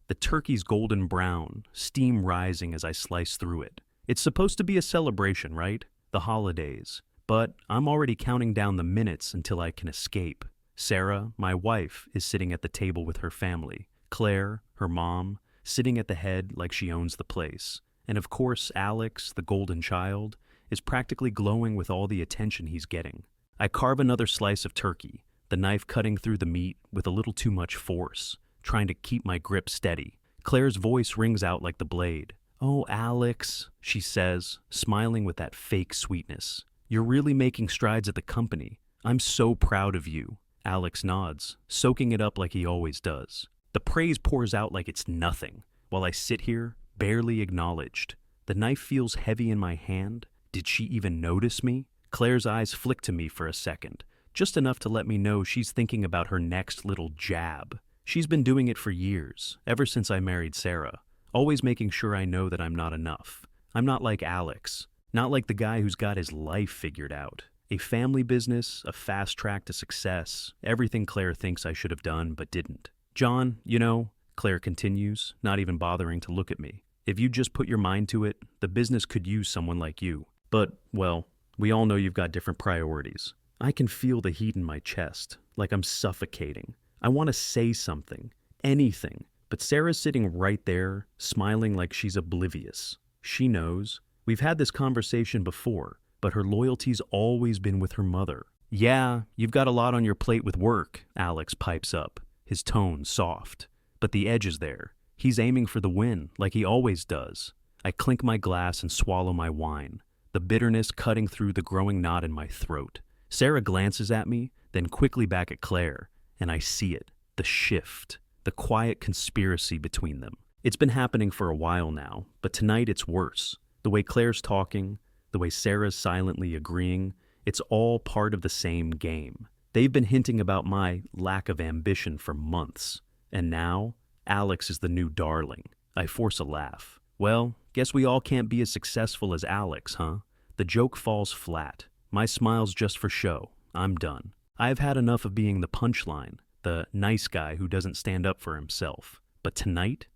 The turkey's golden brown, steam rising as I slice through it. It's supposed to be a celebration, right? The holidays. But I'm already counting down the minutes until I can escape. Sarah, my wife, is sitting at the table with her family. Claire, her mom, sitting at the head like she owns the place. And of course, Alex, the golden child, is practically glowing with all the attention he's getting. I carve another slice of turkey, the knife cutting through the meat with a little too much force, trying to keep my grip steady. Claire's voice rings out like the blade. "Oh, Alex," she says, smiling with that fake sweetness. "You're really making strides at the company. I'm so proud of you." Alex nods, soaking it up like he always does. The praise pours out like it's nothing, while I sit here, barely acknowledged. The knife feels heavy in my hand. Did she even notice me? Claire's eyes flick to me for a second, just enough to let me know she's thinking about her next little jab. She's been doing it for years, ever since I married Sarah, always making sure I know that I'm not enough. I'm not like Alex, not like the guy who's got his life figured out. A family business, a fast track to success, everything Claire thinks I should have done but didn't. "John, Claire continues, not even bothering to look at me. "If you just put your mind to it, the business could use someone like you. But, well, we all know you've got different priorities." I can feel the heat in my chest, like I'm suffocating. I want to say something, anything, but Sarah's sitting right there, smiling like she's oblivious. She knows. We've had this conversation before, but her loyalty's always been with her mother. "Yeah, you've got a lot on your plate with work," Alex pipes up, his tone soft. But the edge is there. He's aiming for the win, like he always does. I clink my glass and swallow my wine, the bitterness cutting through the growing knot in my throat. Sarah glances at me, then quickly back at Claire, and I see it, the shift, the quiet conspiracy between them. It's been happening for a while now, but tonight it's worse. The way Claire's talking, the way Sarah's silently agreeing, it's all part of the same game. They've been hinting about my lack of ambition for months, and now Alex is the new darling. I force a laugh. "Well, guess we all can't be as successful as Alex, huh?" The joke falls flat. My smile's just for show. I'm done. I've had enough of being the punchline, the nice guy who doesn't stand up for himself. But tonight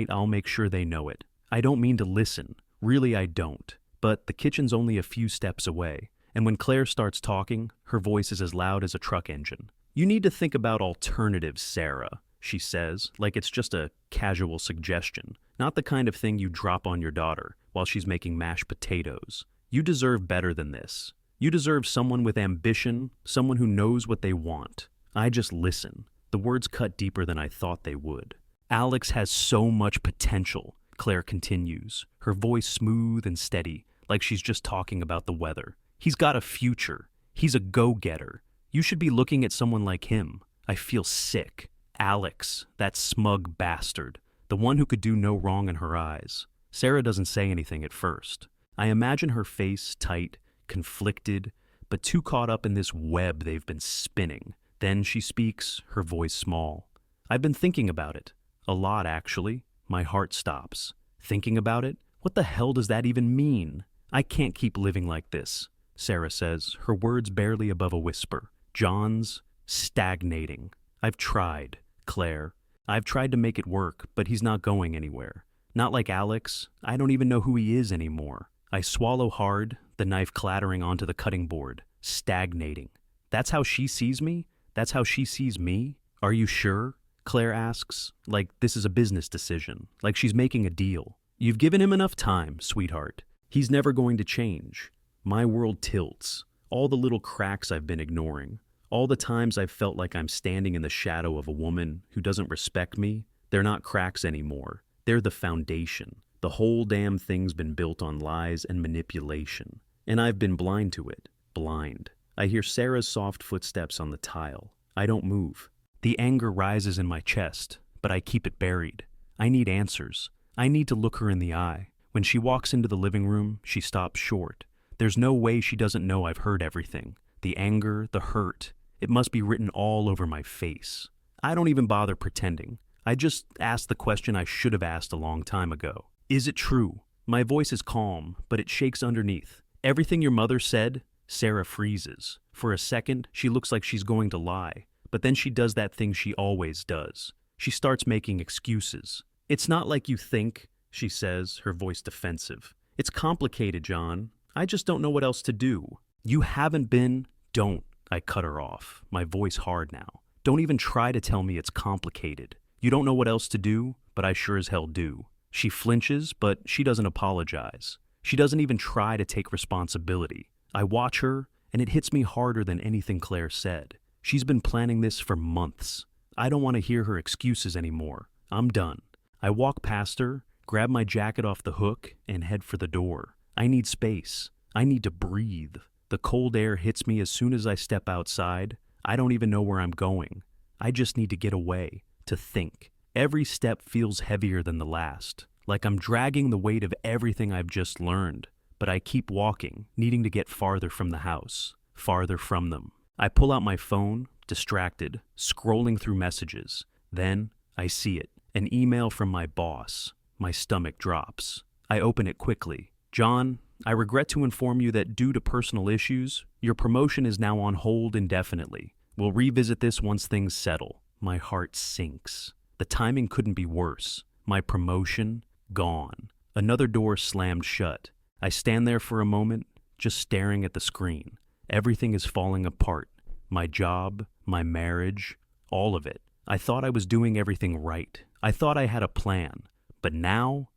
I'll make sure they know it. I don't mean to listen. Really, I don't. But the kitchen's only a few steps away, and when Claire starts talking, her voice is as loud as a truck engine. "You need to think about alternatives, Sarah," she says, like it's just a casual suggestion, not the kind of thing you drop on your daughter while she's making mashed potatoes. "You deserve better than this. You deserve someone with ambition, someone who knows what they want." I just listen. The words cut deeper than I thought they would. "Alex has so much potential," Claire continues, her voice smooth and steady, like she's just talking about the weather. "He's got a future. He's a go-getter. You should be looking at someone like him." I feel sick. Alex, that smug bastard, the one who could do no wrong in her eyes. Sarah doesn't say anything at first. I imagine her face tight, conflicted, but too caught up in this web they've been spinning. Then she speaks, her voice small. "I've been thinking about it. A lot, actually." My heart stops. Thinking about it? What the hell does that even mean? "I can't keep living like this," Sarah says, her words barely above a whisper. "John's stagnating. I've tried, Claire. I've tried to make it work, but he's not going anywhere. Not like Alex. I don't even know who he is anymore." I swallow hard, the knife clattering onto the cutting board. Stagnating. That's how she sees me? That's how she sees me? "Are you sure?" Claire asks, like this is a business decision, like she's making a deal. "You've given him enough time, sweetheart. He's never going to change." My world tilts. All the little cracks I've been ignoring. All the times I've felt like I'm standing in the shadow of a woman who doesn't respect me, they're not cracks anymore. They're the foundation. The whole damn thing's been built on lies and manipulation. And I've been blind to it. Blind. I hear Sarah's soft footsteps on the tile. I don't move. The anger rises in my chest, but I keep it buried. I need answers. I need to look her in the eye. When she walks into the living room, she stops short. There's no way she doesn't know I've heard everything. The anger, the hurt. It must be written all over my face. I don't even bother pretending. I just ask the question I should have asked a long time ago. "Is it true?" My voice is calm, but it shakes underneath. "Everything your mother said?" Sarah freezes. For a second, she looks like she's going to lie, but then she does that thing she always does. She starts making excuses. It's not like you think, she says, her voice defensive. It's complicated, John. I just don't know what else to do. You haven't been. Don't. I cut her off, my voice hard now. Don't even try to tell me it's complicated. You don't know what else to do, but I sure as hell do. She flinches, but she doesn't apologize. She doesn't even try to take responsibility. I watch her, and it hits me harder than anything Claire said. She's been planning this for months. I don't want to hear her excuses anymore. I'm done. I walk past her, grab my jacket off the hook, and head for the door. I need space. I need to breathe. The cold air hits me as soon as I step outside. I don't even know where I'm going. I just need to get away, to think. Every step feels heavier than the last, like I'm dragging the weight of everything I've just learned. But I keep walking, needing to get farther from the house, farther from them. I pull out my phone, distracted, scrolling through messages. Then, I see it, an email from my boss. My stomach drops. I open it quickly. John, I regret to inform you that due to personal issues, your promotion is now on hold indefinitely. We'll revisit this once things settle. My heart sinks. The timing couldn't be worse. My promotion, gone. Another door slammed shut. I stand there for a moment, just staring at the screen. Everything is falling apart. My job, my marriage, all of it. I thought I was doing everything right. I thought I had a plan. But now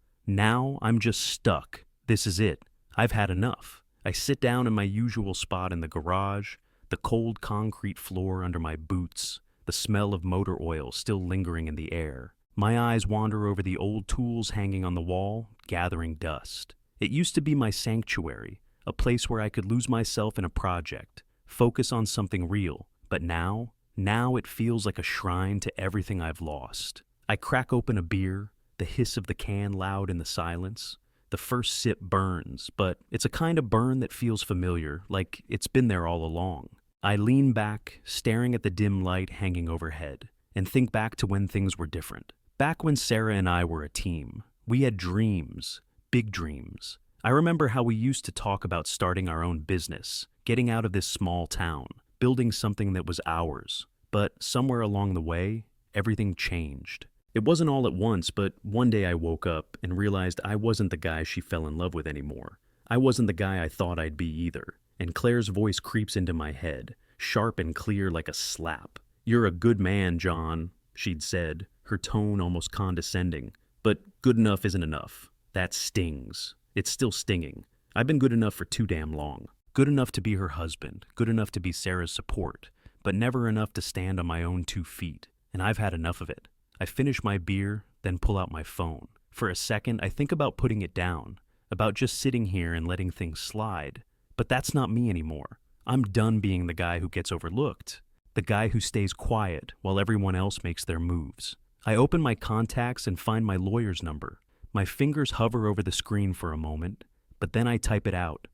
I'm just stuck. This is it. I've had enough. I sit down in my usual spot in the garage, the cold concrete floor under my boots, the smell of motor oil still lingering in the air. My eyes wander over the old tools hanging on the wall, gathering dust. It used to be my sanctuary, a place where I could lose myself in a project, focus on something real. But now it feels like a shrine to everything I've lost. I crack open a beer, the hiss of the can loud in the silence. The first sip burns, but it's a kind of burn that feels familiar, like it's been there all along. I lean back, staring at the dim light hanging overhead, and think back to when things were different. Back when Sarah and I were a team. We had dreams, big dreams. I remember how we used to talk about starting our own business, getting out of this small town, building something that was ours. But somewhere along the way, everything changed. It wasn't all at once, but one day I woke up and realized I wasn't the guy she fell in love with anymore. I wasn't the guy I thought I'd be either. And Claire's voice creeps into my head, sharp and clear like a slap. "You're a good man, John," she'd said, her tone almost condescending. "But good enough isn't enough. That stings. It's still stinging. I've been good enough for too damn long. Good enough to be her husband, good enough to be Sarah's support, but never enough to stand on my own 2 feet. And I've had enough of it." I finish my beer, then pull out my phone. For a second, I think about putting it down, about just sitting here and letting things slide. But that's not me anymore. I'm done being the guy who gets overlooked, the guy who stays quiet while everyone else makes their moves. I open my contacts and find my lawyer's number. My fingers hover over the screen for a moment, but then I type it out.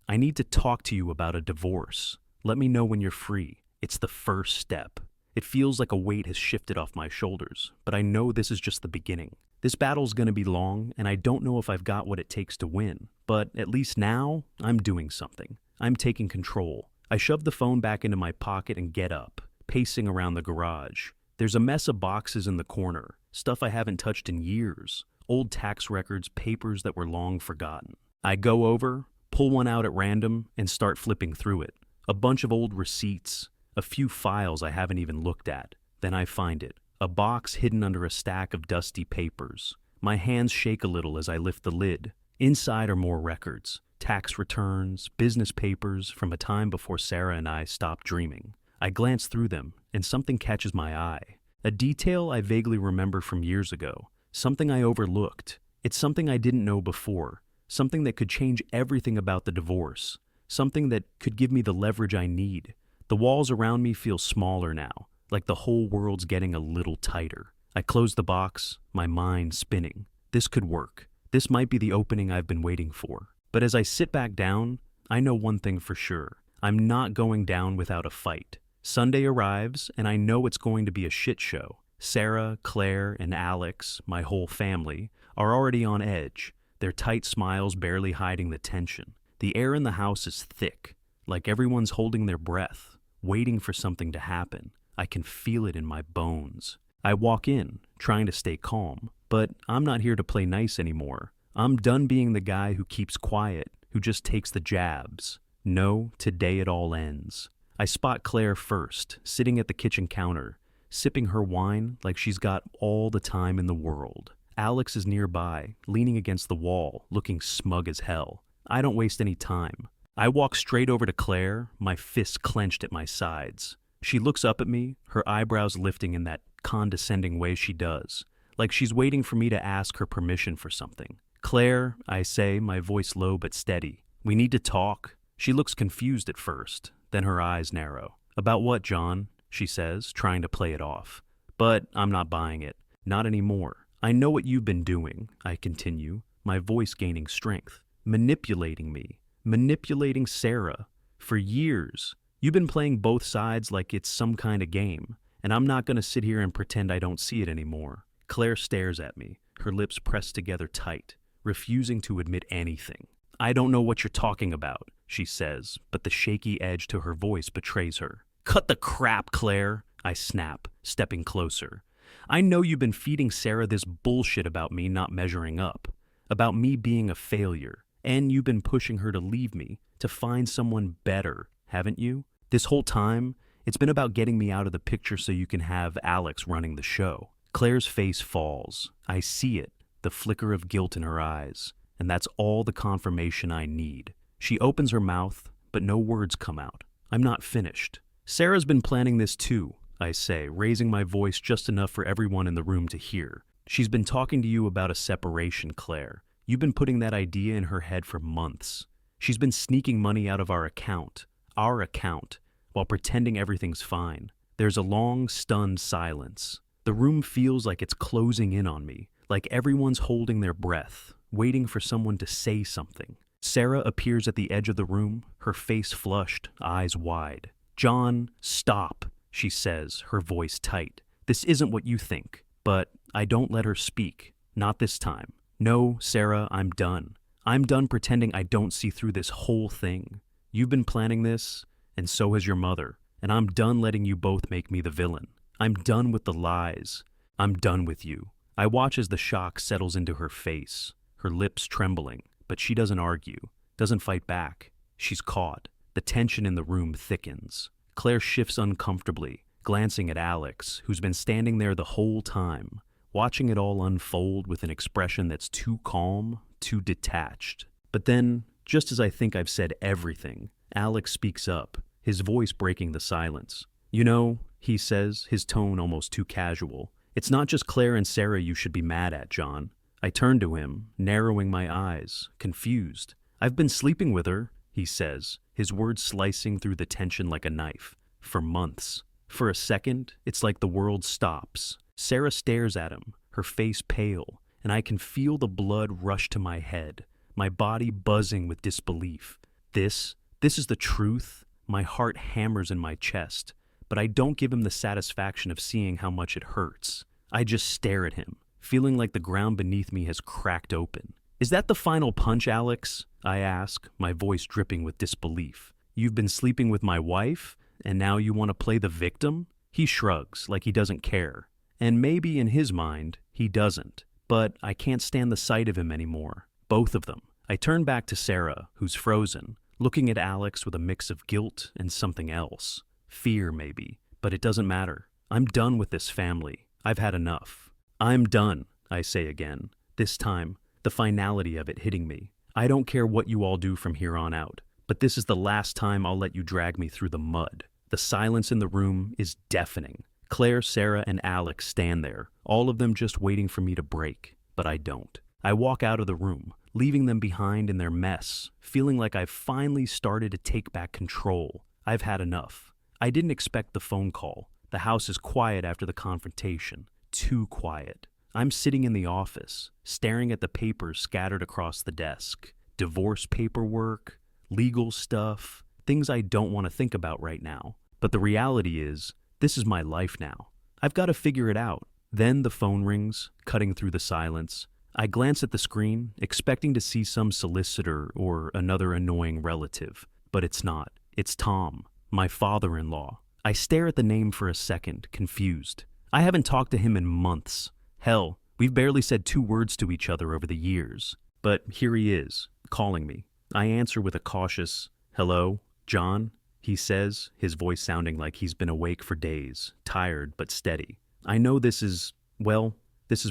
"I need to talk to you about a divorce. Let me know when you're free. It's the first step." It feels like a weight has shifted off my shoulders, but I know this is just the beginning. This battle's gonna be long, and I don't know if I've got what it takes to win. But at least now, I'm doing something. I'm taking control. I shove the phone back into my pocket and get up, pacing around the garage. There's a mess of boxes in the corner, stuff I haven't touched in years, old tax records, papers that were long forgotten. I go over, pull one out at random, and start flipping through it. A bunch of old receipts, a few files I haven't even looked at. Then I find it, a box hidden under a stack of dusty papers. My hands shake a little as I lift the lid. Inside are more records, tax returns, business papers from a time before Sarah and I stopped dreaming. I glance through them, and something catches my eye. A detail I vaguely remember from years ago, something I overlooked. It's something I didn't know before, something that could change everything about the divorce, something that could give me the leverage I need. The walls around me feel smaller now, like the whole world's getting a little tighter. I close the box, my mind spinning. This could work. This might be the opening I've been waiting for. But as I sit back down, I know one thing for sure. I'm not going down without a fight. Sunday arrives, and I know it's going to be a shit show. Sarah, Claire, and Alex, my whole family, are already on edge, their tight smiles barely hiding the tension. The air in the house is thick, like everyone's holding their breath, waiting for something to happen. I can feel it in my bones. I walk in, trying to stay calm. But I'm not here to play nice anymore. I'm done being the guy who keeps quiet, who just takes the jabs. No, today it all ends. I spot Claire first, sitting at the kitchen counter, sipping her wine like she's got all the time in the world. Alex is nearby, leaning against the wall, looking smug as hell. I don't waste any time. I walk straight over to Claire, my fists clenched at my sides. She looks up at me, her eyebrows lifting in that condescending way she does, like she's waiting for me to ask her permission for something. Claire, I say, my voice low but steady. We need to talk. She looks confused at first, then her eyes narrow. About what, John? She says, trying to play it off. But I'm not buying it. Not anymore. I know what you've been doing, I continue, my voice gaining strength. Manipulating me. Manipulating Sarah. For years. You've been playing both sides like it's some kind of game, and I'm not going to sit here and pretend I don't see it anymore. Claire stares at me, her lips pressed together tight, refusing to admit anything. I don't know what you're talking about, she says, but the shaky edge to her voice betrays her. Cut the crap, Claire, I snap, stepping closer. I know you've been feeding Sarah this bullshit about me not measuring up, about me being a failure, and you've been pushing her to leave me, to find someone better, haven't you? This whole time, it's been about getting me out of the picture so you can have Alex running the show. Claire's face falls. I see it, the flicker of guilt in her eyes, and that's all the confirmation I need. She opens her mouth, but no words come out. I'm not finished. Sarah's been planning this too, I say, raising my voice just enough for everyone in the room to hear. She's been talking to you about a separation, Claire. You've been putting that idea in her head for months. She's been sneaking money out of our account, while pretending everything's fine. There's a long, stunned silence. The room feels like it's closing in on me, like everyone's holding their breath, waiting for someone to say something. Sarah appears at the edge of the room, her face flushed, eyes wide. John, stop, she says, her voice tight. This isn't what you think. But I don't let her speak. Not this time. No, Sarah, I'm done. I'm done pretending I don't see through this whole thing. You've been planning this, and so has your mother, and I'm done letting you both make me the villain. I'm done with the lies. I'm done with you. I watch as the shock settles into her face, her lips trembling, but she doesn't argue, doesn't fight back. She's caught. The tension in the room thickens. Claire shifts uncomfortably, glancing at Alex, who's been standing there the whole time, watching it all unfold with an expression that's too calm, too detached. But then, just as I think I've said everything, Alex speaks up, his voice breaking the silence. You know, he says, his tone almost too casual, it's not just Claire and Sarah you should be mad at, John. I turn to him, narrowing my eyes, confused. I've been sleeping with her, he says, his words slicing through the tension like a knife, for months. For a second, it's like the world stops. Sarah stares at him, her face pale, and I can feel the blood rush to my head, my body buzzing with disbelief. This is the truth? My heart hammers in my chest, but I don't give him the satisfaction of seeing how much it hurts. I just stare at him, feeling like the ground beneath me has cracked open. Is that the final punch, Alex? I ask, my voice dripping with disbelief. You've been sleeping with my wife, and now you want to play the victim? He shrugs, like he doesn't care. And maybe in his mind, he doesn't. But I can't stand the sight of him anymore. Both of them. I turn back to Sarah, who's frozen, looking at Alex with a mix of guilt and something else. Fear, maybe. But it doesn't matter. I'm done with this family. I've had enough. I'm done, I say again. This time, the finality of it hitting me. I don't care what you all do from here on out, but this is the last time I'll let you drag me through the mud. The silence in the room is deafening. Claire, Sarah, and Alex stand there, all of them just waiting for me to break, but I don't. I walk out of the room, leaving them behind in their mess, feeling like I've finally started to take back control. I've had enough. I didn't expect the phone call. The house is quiet after the confrontation. Too quiet. I'm sitting in the office, staring at the papers scattered across the desk. Divorce paperwork, legal stuff, things I don't want to think about right now. But the reality is, this is my life now. I've got to figure it out. Then the phone rings, cutting through the silence. I glance at the screen, expecting to see some solicitor or another annoying relative. But it's not. It's Tom, my father-in-law. I stare at the name for a second, confused. I haven't talked to him in months. Hell, We've barely said 2 words to each other over the years. But here he is, calling me. I answer with a cautious, "Hello, John?" he says, his voice sounding like he's been awake for days, tired but steady. I know this is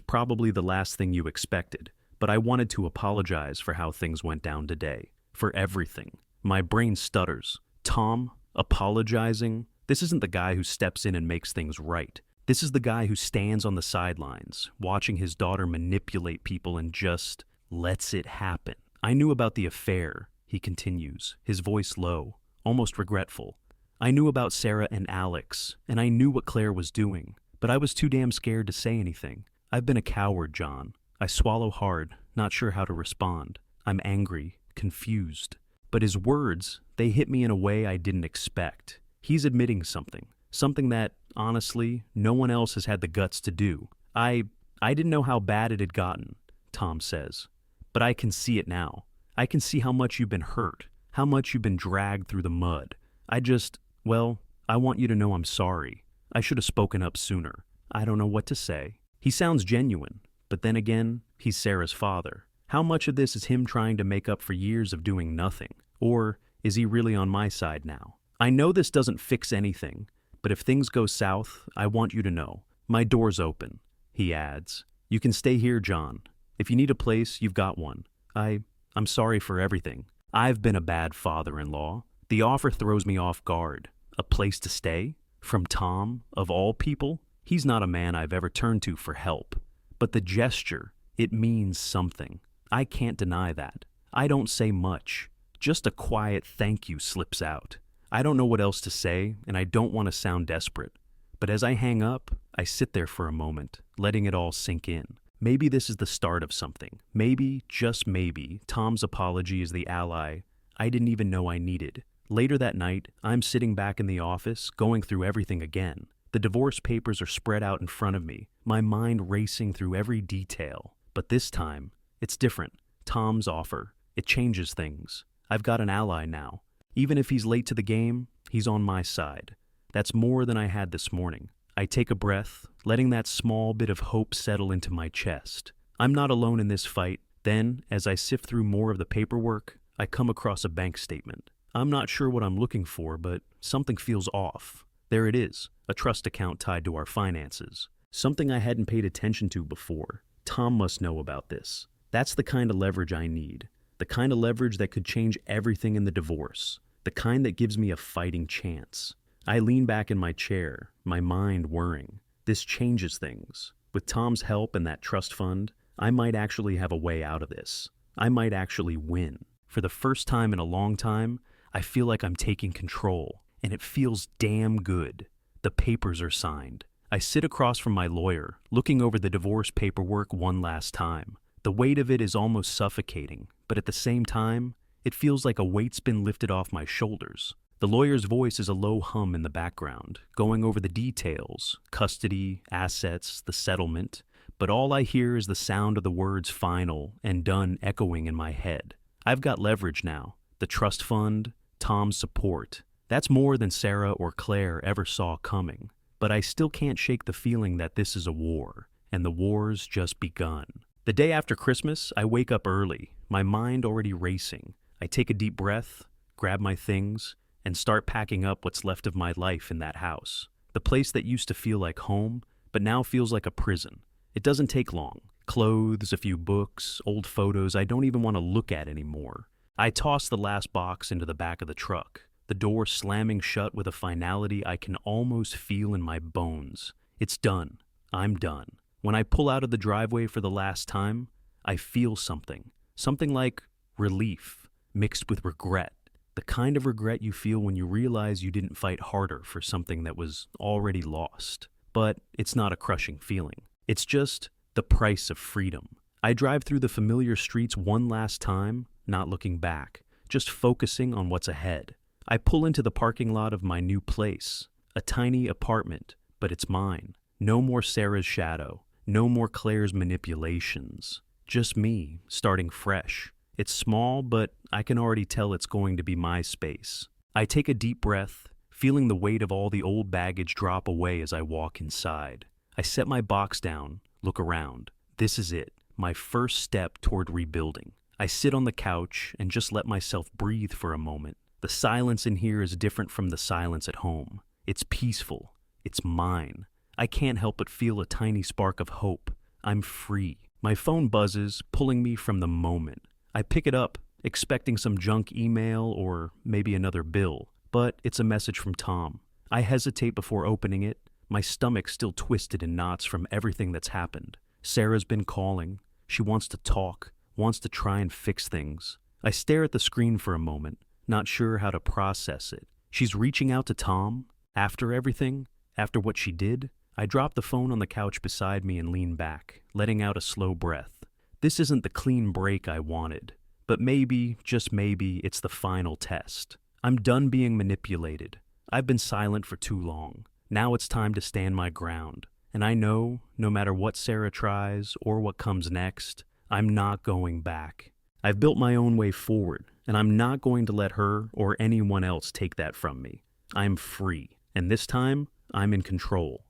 probably the last thing you expected, but I wanted to apologize for how things went down today. For everything. My brain stutters. Tom? Apologizing? This isn't the guy who steps in and makes things right. This is the guy who stands on the sidelines, watching his daughter manipulate people and just lets it happen. I knew about the affair, he continues, his voice low, almost regretful. I knew about Sarah and Alex, and I knew what Claire was doing, but I was too damn scared to say anything. I've been a coward, John. I swallow hard, not sure how to respond. I'm angry, confused. But his words, they hit me in a way I didn't expect. He's admitting something that, honestly, no one else has had the guts to do. I didn't know how bad it had gotten, Tom says. But I can see it now. I can see how much you've been hurt, how much you've been dragged through the mud. I want you to know I'm sorry. I should have spoken up sooner. I don't know what to say. He sounds genuine, but then again, he's Sarah's father. How much of this is him trying to make up for years of doing nothing? Or is he really on my side now? I know this doesn't fix anything, but if things go south, I want you to know. My door's open, he adds. You can stay here, John. If you need a place, you've got one. I'm sorry for everything. I've been a bad father-in-law. The offer throws me off guard. A place to stay? From Tom, of all people? He's not a man I've ever turned to for help. But the gesture, it means something. I can't deny that. I don't say much. Just a quiet thank you slips out. I don't know what else to say, and I don't want to sound desperate. But as I hang up, I sit there for a moment, letting it all sink in. Maybe this is the start of something. Maybe, just maybe, Tom's apology is the ally I didn't even know I needed. Later that night, I'm sitting back in the office, going through everything again. The divorce papers are spread out in front of me, my mind racing through every detail. But this time, it's different. Tom's offer. It changes things. I've got an ally now. Even if he's late to the game, he's on my side. That's more than I had this morning. I take a breath, letting that small bit of hope settle into my chest. I'm not alone in this fight. Then, as I sift through more of the paperwork, I come across a bank statement. I'm not sure what I'm looking for, but something feels off. There it is, a trust account tied to our finances. Something I hadn't paid attention to before. Tom must know about this. That's the kind of leverage I need. The kind of leverage that could change everything in the divorce. The kind that gives me a fighting chance. I lean back in my chair, my mind whirring. This changes things. With Tom's help and that trust fund, I might actually have a way out of this. I might actually win. For the first time in a long time, I feel like I'm taking control, and it feels damn good. The papers are signed. I sit across from my lawyer, looking over the divorce paperwork one last time. The weight of it is almost suffocating, but at the same time, it feels like a weight's been lifted off my shoulders. The lawyer's voice is a low hum in the background, going over the details, custody, assets, the settlement, but all I hear is the sound of the words final and done echoing in my head. I've got leverage now. The trust fund, Tom's support. That's more than Sarah or Claire ever saw coming. But I still can't shake the feeling that this is a war, and the war's just begun. The day after Christmas, I wake up early, my mind already racing. I take a deep breath, grab my things, and start packing up what's left of my life in that house. The place that used to feel like home, but now feels like a prison. It doesn't take long. Clothes, a few books, old photos I don't even want to look at anymore. I toss the last box into the back of the truck, the door slamming shut with a finality I can almost feel in my bones. It's done. I'm done. When I pull out of the driveway for the last time, I feel something. Something like relief, mixed with regret. The kind of regret you feel when you realize you didn't fight harder for something that was already lost. But it's not a crushing feeling. It's just the price of freedom. I drive through the familiar streets one last time, not looking back, just focusing on what's ahead. I pull into the parking lot of my new place, a tiny apartment, but it's mine. No more Sarah's shadow, no more Claire's manipulations. Just me, starting fresh. It's small, but I can already tell it's going to be my space. I take a deep breath, feeling the weight of all the old baggage drop away as I walk inside. I set my box down, look around. This is it, my first step toward rebuilding. I sit on the couch and just let myself breathe for a moment. The silence in here is different from the silence at home. It's peaceful. It's mine. I can't help but feel a tiny spark of hope. I'm free. My phone buzzes, pulling me from the moment. I pick it up, expecting some junk email or maybe another bill, but it's a message from Tom. I hesitate before opening it, my stomach still twisted in knots from everything that's happened. Sarah's been calling. She wants to talk, wants to try and fix things. I stare at the screen for a moment, not sure how to process it. She's reaching out to Tom? After everything? After what she did? I drop the phone on the couch beside me and lean back, letting out a slow breath. This isn't the clean break I wanted, but maybe, just maybe, it's the final test. I'm done being manipulated. I've been silent for too long. Now it's time to stand my ground. And I know, no matter what Sarah tries or what comes next, I'm not going back. I've built my own way forward, and I'm not going to let her or anyone else take that from me. I'm free, and this time, I'm in control.